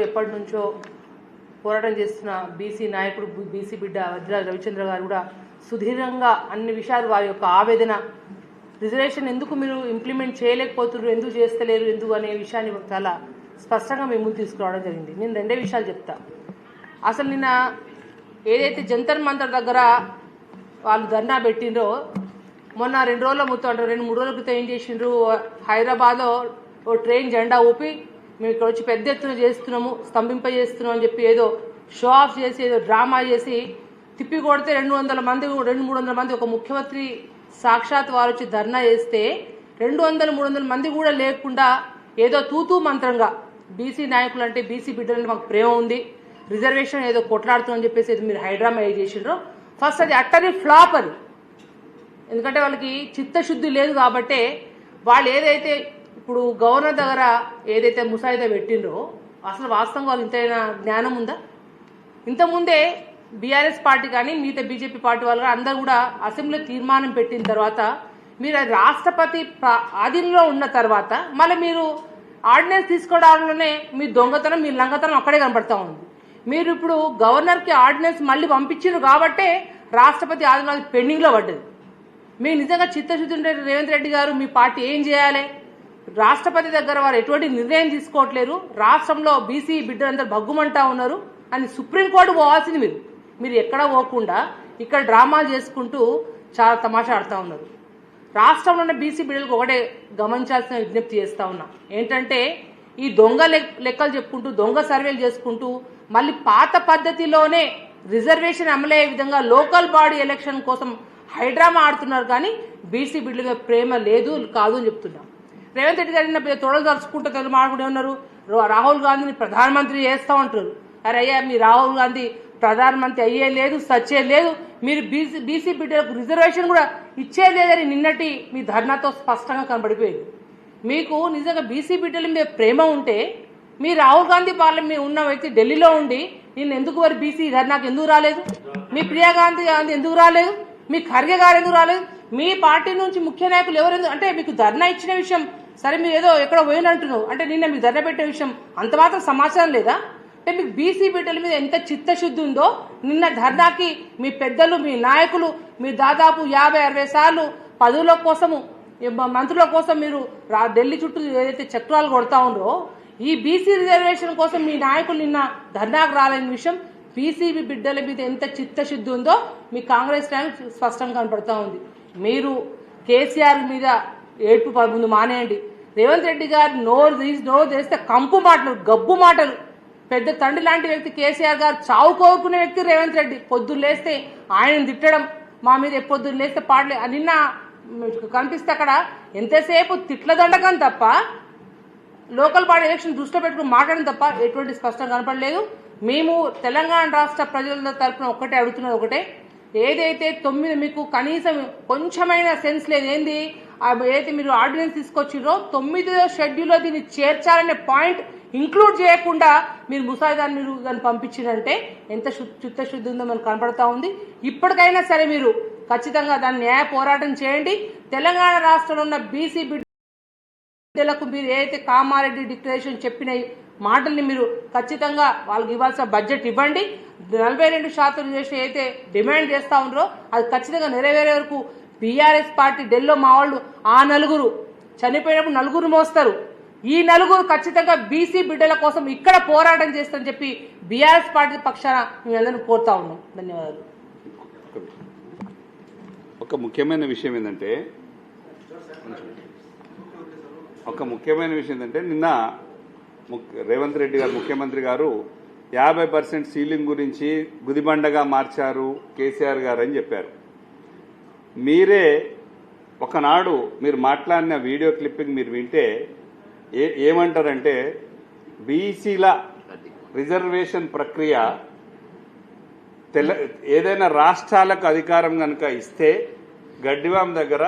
ఎప్పటి నుంచో పోరాటం చేస్తున్న బీసీ నాయకుడు బీసీ బిడ్డ వజ్రాల రవిచంద్ర గారు కూడా సుదీర్ఘంగా అన్ని విషయాలు వారి యొక్క ఆవేదన రిజర్వేషన్ ఎందుకు మీరు ఇంప్లిమెంట్ చేయలేకపోతున్నారు, ఎందుకు చేస్తలేరు, ఎందుకు అనే విషయాన్ని చాలా స్పష్టంగా మేము ముందు తీసుకురావడం జరిగింది. నేను రెండే విషయాలు చెప్తా. అసలు నిన్న ఏదైతే జంతర్ మంతర్ దగ్గర వాళ్ళు ధర్నా పెట్టిండ్రో మొన్న 2 రోజుల మొత్తం అంటే 2-3 రోజుల క్రితం ఏం చేసిండ్రు, హైదరాబాద్లో ఓ ట్రైన్ జెండా ఊపి మేము ఇక్కడ వచ్చి పెద్ద ఎత్తున చేస్తున్నాము, స్తంభింపజేస్తున్నాం అని చెప్పి ఏదో షో ఆఫ్ చేసి ఏదో డ్రామా చేసి తిప్పి కొడితే 200 మంది 200-300 మంది ఒక ముఖ్యమంత్రి సాక్షాత్ వారు వచ్చి ధర్నా చేస్తే 200-300 మంది కూడా లేకుండా ఏదో తూతూ మంత్రంగా బీసీ నాయకులు అంటే బీసీ బిడ్డలంటే మాకు ప్రేమ ఉంది, రిజర్వేషన్ ఏదో కొట్లాడుతుందని చెప్పేసి ఏదో మీరు హైడ్రామా ఏ చేసిండ్రో ఫస్ట్ అది అట్టరీ ఫ్లాప్. అది ఎందుకంటే వాళ్ళకి చిత్తశుద్ధి లేదు కాబట్టే వాళ్ళు ఏదైతే ఇప్పుడు గవర్నర్ దగ్గర ఏదైతే ముసాయిదా పెట్టిండ్రో అసలు వాస్తవంగా వాళ్ళు ఇంతైనా జ్ఞానం ఉందా? ఇంతకుముందే బీఆర్ఎస్ పార్టీ కానీ మిగతా బీజేపీ పార్టీ వాళ్ళు అందరూ కూడా అసెంబ్లీలో తీర్మానం పెట్టిన తర్వాత మీరు రాష్ట్రపతి ఆధీనంలో ఉన్న తర్వాత మళ్ళీ మీరు ఆర్డినెన్స్ తీసుకోవడంలోనే మీ దొంగతనం మీ లంగతనం అక్కడే కనబడతా ఉంది. మీరు ఇప్పుడు గవర్నర్కి ఆర్డినెన్స్ మళ్ళీ పంపించారు కాబట్టే రాష్ట్రపతి ఆధీనంలో పెండింగ్లో పడ్డది. మీరు నిజంగా చిత్తశుద్ధి ఉంటే రేవంత్ రెడ్డి గారు మీ పార్టీ ఏం చేయాలి? రాష్ట్రపతి దగ్గర వారు ఎటువంటి నిర్ణయం తీసుకోవట్లేరు, రాష్ట్రంలో బీసీ బిడ్డలందరూ భగ్గుమంటా ఉన్నారు అని సుప్రీంకోర్టు పోవాల్సింది మీరు ఎక్కడ పోకుండా ఇక్కడ డ్రామాలు చేసుకుంటూ చాలా తమాషా ఆడుతూ ఉన్నారు. రాష్ట్రంలో ఉన్న బీసీ బిడ్డలకు ఒకటే గమనించాల్సిన విజ్ఞప్తి చేస్తూ ఉన్నా ఏంటంటే ఈ దొంగ లెక్కలు చెప్పుకుంటూ దొంగ సర్వేలు చేసుకుంటూ మళ్ళీ పాత పద్ధతిలోనే రిజర్వేషన్ అమలయ్యే విధంగా లోకల్ బాడీ ఎలక్షన్ కోసం హైడ్రామా ఆడుతున్నారు. కానీ బీసీ బిడ్డల ప్రేమ లేదు కాదు అని చెప్తున్నాం. రేవంత్ రెడ్డి గారి తొడలు తలుచుకుంటూ మాట్లాడుకుంటూ ఉన్నారు, రాహుల్ గాంధీని ప్రధానమంత్రి చేస్తూ ఉంటారు. అరే అయ్యా మీ రాహుల్ గాంధీ ప్రధానమంత్రి అయ్యే లేదు, సచ్చే లేదు, మీరు బీసీ బిడ్డలకు రిజర్వేషన్ కూడా ఇచ్చే లేదని నిన్నటి మీ ధర్నాతో స్పష్టంగా కనబడిపోయింది. మీకు నిజంగా బీసీ బిడ్డల మీద ప్రేమ ఉంటే మీ రాహుల్ గాంధీ పార్లమెంట్ ఉన్న వ్యక్తి ఢిల్లీలో ఉండి నేను ఎందుకు వారి బీసీ ధర్నాకు ఎందుకు రాలేదు, మీ ప్రియాంక గాంధీ ఎందుకు రాలేదు, మీ ఖర్గే గారు ఎందుకు రాలేదు, మీ పార్టీ నుంచి ముఖ్య నాయకులు ఎవరు అంటే మీకు ధర్నా ఇచ్చిన విషయం సరే మీరు ఏదో ఎక్కడో పోయినంటున్నావు అంటే నిన్న మీకు ధర్నా పెట్టే విషయం అంత మాత్రం సమాచారం లేదా? అంటే మీకు బీసీ బిడ్డల మీద ఎంత చిత్తశుద్ధి ఉందో నిన్న ధర్నాకి మీ పెద్దలు మీ నాయకులు మీరు దాదాపు 50-60 సార్లు పదవుల కోసము మంత్రుల కోసం మీరు ఢిల్లీ చుట్టూ ఏదైతే చక్రాలు కొడతా ఉందో ఈ బీసీ రిజర్వేషన్ కోసం మీ నాయకులు నిన్న ధర్నాకు రాలేని విషయం బీసీ బిడ్డల మీద ఎంత చిత్తశుద్ధి ఉందో మీ కాంగ్రెస్ నాయకులు స్పష్టంగా కనపడతా ఉంది. మీరు కేసీఆర్ మీద ఏడ్పు ముందు మానేయండి. రేవంత్ రెడ్డి గారు నోరు చేస్తే కంపు మాటలు గబ్బు మాటలు. పెద్ద తండ్రి లాంటి వ్యక్తి కేసీఆర్ గారు చావు కోరుకునే వ్యక్తి రేవంత్ రెడ్డి. పొద్దున్న లేస్తే ఆయన తిట్టడం మా మీద పొద్దున్న లేస్తే పాటలే నిన్న కనిపిస్తే అక్కడ ఎంతసేపు తిట్ల దండకం తప్ప లోకల్ బాడీ ఎలక్షన్ దృష్టిలో పెట్టుకుని మాట్లాడడం తప్ప ఎటువంటి స్పష్టంగా కనపడలేదు. మేము తెలంగాణ రాష్ట్ర ప్రజల తరఫున ఒక్కటే అడుగుతున్నది ఒకటే, ఏదైతే 9 మీకు కనీసం కొంచెమైన సెన్స్ లేదు ఏంది ఏదైతే మీరు ఆర్డినెన్స్ తీసుకొచ్చిరో 9వ షెడ్యూల్లో దీన్ని చేర్చాలనే పాయింట్ ఇంక్లూడ్ చేయకుండా మీరు ముసాయిదాన్ని మీరు దాన్ని పంపించినంటే ఎంత చిత్తశుద్ధి ఉందో మనకు కనపడతా ఉంది. ఇప్పటికైనా సరే మీరు ఖచ్చితంగా దాన్ని న్యాయ పోరాటం చేయండి. తెలంగాణ రాష్ట్రంలో ఉన్న బీసీ బిడ్డలకు మీరు ఏదైతే కామారెడ్డి డిక్లరేషన్ చెప్పిన మాటల్ని మీరు ఖచ్చితంగా వాళ్ళకి ఇవ్వాల్సిన బడ్జెట్ ఇవ్వండి. 42% రిజర్వేషన్ అయితే డిమాండ్ చేస్తూ ఉన్నారో అది ఖచ్చితంగా నెరవేరే వరకు బీఆర్ఎస్ పార్టీ ఢిల్లీలో మా వాళ్ళు ఆ 4 చనిపోయినప్పుడు 4 మోస్తారు. ఈ 4 ఖచ్చితంగా బీసీ బిడ్డల కోసం ఇక్కడ పోరాటం చేస్తారని చెప్పి బీఆర్ఎస్ పార్టీ పక్షాన మేము అందరినీ కోరుతా ఉన్నాం. ధన్యవాదాలు. ఒక ముఖ్యమైన విషయం ఏంటంటే నిన్న రేవంత్ రెడ్డి గారు ముఖ్యమంత్రి గారు 50% సీలింగ్ గురించి గుదిబండగా మార్చారు కేసీఆర్ గారు అని చెప్పారు. మీరే ఒకనాడు మీరు మాట్లాడిన వీడియో క్లిప్పింగ్ మీరు వింటే ఏమంటారంటే బీసీల రిజర్వేషన్ ప్రక్రియ ఏదైనా రాష్ట్రాలకు అధికారం కనుక ఇస్తే గడ్డివాం దగ్గర